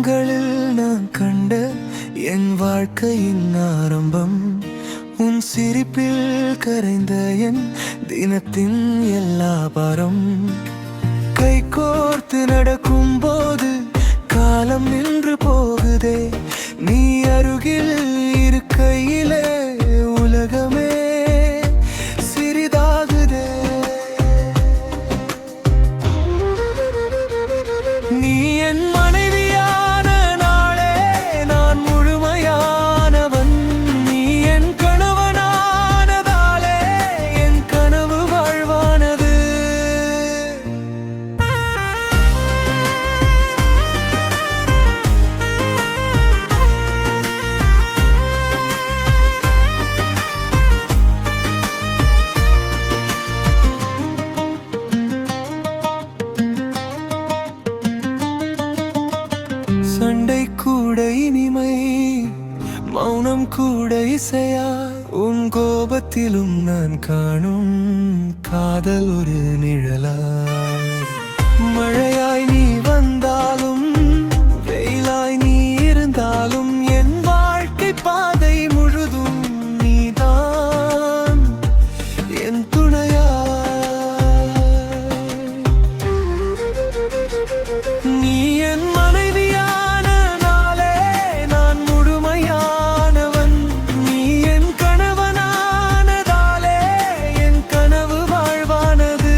கண்களில் நான் கண்ட என் வாழ்க்கையின் ஆரம்பம், உன் சிரிப்பில் கரைந்த என் தினத்தின் எல்லா பாரம். கை கோர்த்து நடக்கும் போது காலம் நின்று போகுதே, நீ அருகில் இருக்கையிலே உலகமே சிறிதாகுதே. நீ என் மனைவியான நாளே நான் முழுமையானவன், நீ என் கணவனானதாலே என் கனவு வாழ்வானது. சண்டை கூட இனிமை, மௌனம் கூட இசையா, உன் கோபத்திலும் நான் காணும் காதல் ஒரு நிழலா. மழையாய் நீ வந்தாலும் வெயிலாய் நீ இருந்தாலும் என் வாழ்க்கை பாதை முழுதும் நீதான் என் துணையா. நீ என் மனைவியான நாளே நான் முழுமையானவன், நீ என் கணவனானதாலே என் கனவு வாழ்வானது.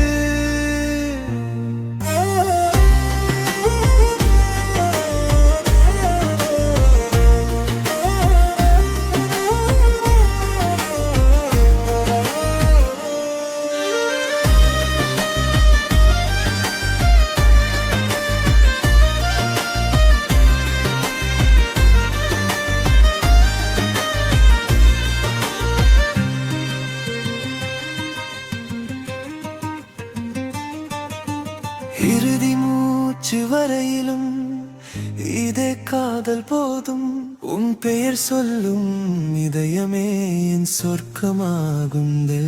இறுதி மூச்சு வரையிலும் இதே காதல் போதும், உன் பெயர் சொல்லும் இதயமே என் சொர்க்கமாகுந்தே.